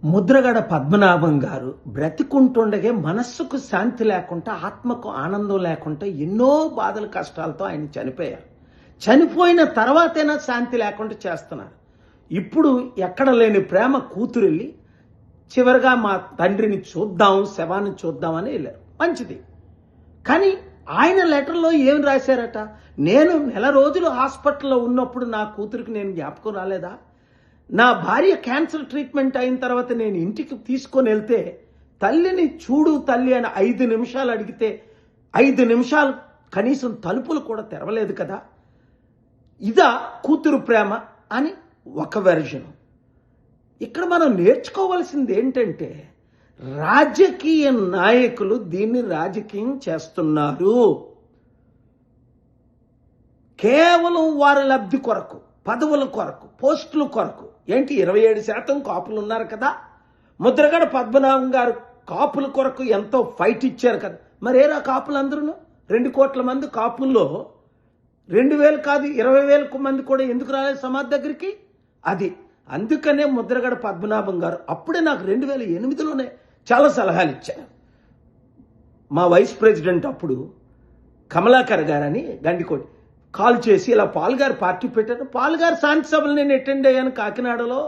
ముద్రగడ పద్మనాభం గారు బ్రతికుంటుండగే మనస్సుకు శాంతి లేకుండా ఆత్మకు ఆనందం లేకుండా ఎన్నో బాధలు కష్టాలతో ఆయన చనిపోయారు. చనిపోయిన తర్వాతైనా శాంతి లేకుండా చేస్తున్నారు. ఇప్పుడు ఎక్కడ లేని ప్రేమ కూతురెళ్ళి చివరిగా మా తండ్రిని చూద్దాం, శవాన్ని చూద్దామని వెళ్ళారు. మంచిది. కానీ ఆయన లెటర్లో ఏం రాశారట? నేను నెల రోజులు హాస్పిటల్లో ఉన్నప్పుడు నా కూతురికి నేను జ్ఞాపకం రాలేదా? నా భార్య క్యాన్సర్ ట్రీట్మెంట్ అయిన తర్వాత నేను ఇంటికి తీసుకొని వెళ్తే తల్లిని చూడు తల్లి అని 5 నిమిషాలు అడిగితే 5 నిమిషాలు కనీసం తలుపులు కూడా తెరవలేదు కదా. ఇదా కూతురు ప్రేమ అని ఒక వెర్షన్. ఇక్కడ మనం నేర్చుకోవాల్సింది ఏంటంటే రాజకీయ నాయకులు దీన్ని రాజకీయం చేస్తున్నారు. కేవలం వారి లబ్ధి కొరకు, పదవుల కొరకు, పోస్టుల కొరకు. ఏంటి 27% కాపులు ఉన్నారు కదా. ముద్రగడ పద్మనాభం గారు కాపుల కొరకు ఎంతో ఫైట్ ఇచ్చారు కదా. మరేరా కాపులందరూ 2 కోట్ల మంది కాపుల్లో 2,000 కాదు 20,000 మంది కూడా ఎందుకు రాలేదు సమాజ్ దగ్గరికి? అది అందుకనే ముద్రగడ పద్మనాభం గారు అప్పుడే నాకు 2008లోనే చాలా సలహాలు ఇచ్చారు. మా వైస్ ప్రెసిడెంట్ అప్పుడు కమలాకర్ గారని గండికోటి కాల్ చేసి ఇలా పాల్ గారు పార్టీ పెట్టారు. పాల్ గారు శాంతి సభలు నేను అటెండ్ అయ్యాను కాకినాడలో.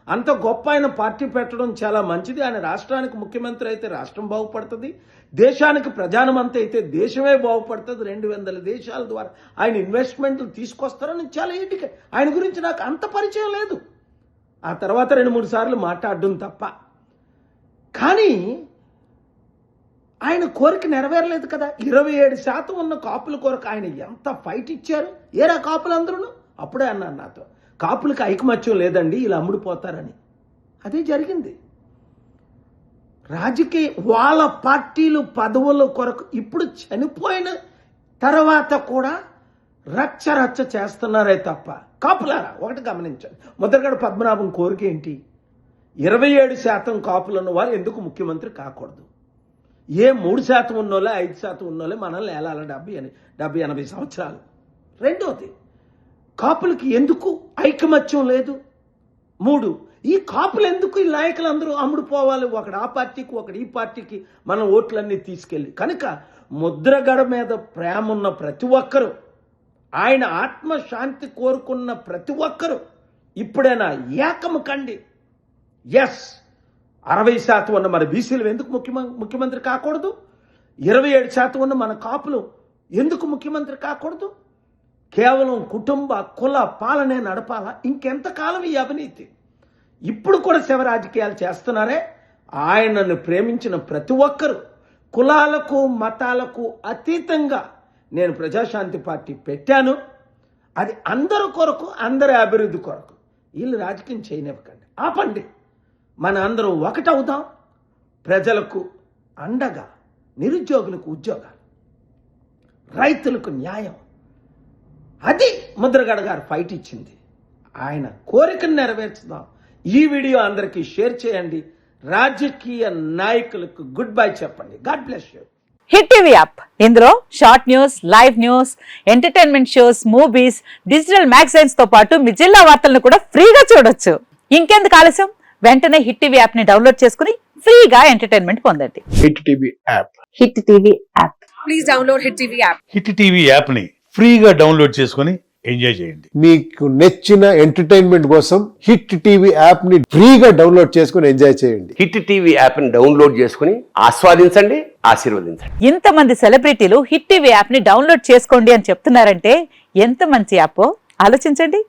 అంత గొప్ప ఆయన పార్టీ పెట్టడం చాలా మంచిది. ఆయన రాష్ట్రానికి ముఖ్యమంత్రి అయితే రాష్ట్రం బాగుపడుతుంది, దేశానికి ప్రధానమంత్రి అయితే దేశమే బాగుపడుతుంది. 200 దేశాల ద్వారా ఆయన ఇన్వెస్ట్మెంట్లు తీసుకొస్తారని చాలా ఏంటి. ఆయన గురించి నాకు అంత పరిచయం లేదు. ఆ తర్వాత 2-3 సార్లు మాట్లాడడం తప్ప. కానీ ఆయన కోరిక నెరవేరలేదు కదా. 27% ఉన్న కాపుల కొరకు ఆయన ఎంత ఫైట్ ఇచ్చారు. ఏరా కాపులందరూ? అప్పుడే అన్నారు నాతో, కాపులకు ఐకమత్యం లేదండి, ఇలా అమ్ముడుపోతారని. అదే జరిగింది. రాజకీయ వాళ్ళ పార్టీలు పదవుల కొరకు ఇప్పుడు చనిపోయిన తర్వాత కూడా రచ్చ చేస్తున్నారే తప్ప. కాపులారా ఒకటి గమనించండి, ముద్రగడ పద్మనాభం కోరిక ఏంటి? 27% కాపులున్న వాళ్ళు ఎందుకు ముఖ్యమంత్రి కాకూడదు? ఏ 3% ఉన్నోళ్ళే 5% ఉన్నోళ్ళే మనల్ని ఏలాల 70-80 సంవత్సరాలు. రెండోది, కాపులకి ఎందుకు ఐకమత్యం లేదు? 3, ఈ కాపులు ఎందుకు ఈ నాయకులందరూ అమ్ముడుపోవాలి? ఒకడు ఆ పార్టీకి, ఒకడు ఈ పార్టీకి మన ఓట్లన్నీ తీసుకెళ్ళి. కనుక ముద్రగడ మీద ప్రేమ ఉన్న ప్రతి ఒక్కరూ, ఆయన ఆత్మశాంతి కోరుకున్న ప్రతి ఒక్కరూ ఇప్పుడైనా ఏకము కండి. ఎస్, 60% ఉన్న మన బీసీలు ఎందుకు ముఖ్యమంత్రి కాకూడదు? 27% ఉన్న మన కాపులు ఎందుకు ముఖ్యమంత్రి కాకూడదు? కేవలం కుటుంబ కుల పాలనే నడపాలా? ఇంకెంతకాలం ఈ అవినీతి? ఇప్పుడు కూడా శవ రాజకీయాలు చేస్తున్నారే. ఆయనను ప్రేమించిన ప్రతి ఒక్కరూ కులాలకు మతాలకు అతీతంగా నేను ప్రజాశాంతి పార్టీ పెట్టాను. అది అందరి కొరకు, అందరి అభివృద్ధి కొరకు. వీళ్ళు రాజకీయం చేయనివ్వకండి, ఆపండి. మన అందరం ఒకటవుదాం. ప్రజలకు అండగా, నిరుద్యోగులకు ఉద్యోగాలు, రైతులకు న్యాయం. అది ముద్రగడ గారు ఫైట్ ఇచ్చింది. ఆయన కోరికను నెరవేర్చుదాం. ఈ వీడియో అందరికీ షేర్ చేయండి. రాజకీయ నాయకులకు గుడ్ బై చెప్పండి. God bless you. Hit TV app, ఇందులో short news, live news, entertainment shows, movies, digital magazines తో పాటు మీ జిల్లా వార్తలను కూడా ఫ్రీగా చూడొచ్చు. ఇంకెందుకు ఆలస్యం, వెంటనే హిట్ టీవీ యాప్ ని డౌన్లోడ్ చేసుకుని ఫ్రీగా ఎంటర్టైన్మెంట్ పొందండి. Hit TV app. Hit TV app. Please download hit TV app. Hit TV app ని ఫ్రీగా డౌన్లోడ్ చేసుకుని ఎంజాయ్ చేయండి. మీకు నచ్చిన ఎంటర్టైన్మెంట్ కోసం హిట్ టీవీ యాప్ ని ఫ్రీగా డౌన్లోడ్ చేసుకుని ఎంజాయ్ చేయండి. హిట్ టీవీ యాప్ ని డౌన్లోడ్ చేసుకుని ఆస్వాదించండి, ఆశీర్వదించండి. ఇంతమంది సెలబ్రిటీలు హిట్ టీవీ యాప్ ని డౌన్లోడ్ చేసుకోండి అని చెప్తున్నారంటే ఎంత మంచి యాప్ ఆలోచించండి.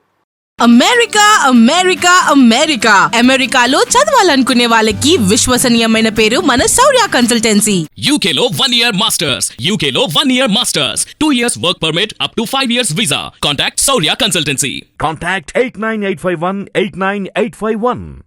అమెరికా అమెరికా అమెరికా అమెరికాలో చదవాలనుకునే వాళ్ళకి విశ్వసనీయమైన పేరు మన శౌర్య కన్సల్టెన్సీ. UK లో 1 year masters. UK లో 1 year masters. 2 years work permit up to 5 years visa. Contact Saurya Consultancy. Contact 89851 89851.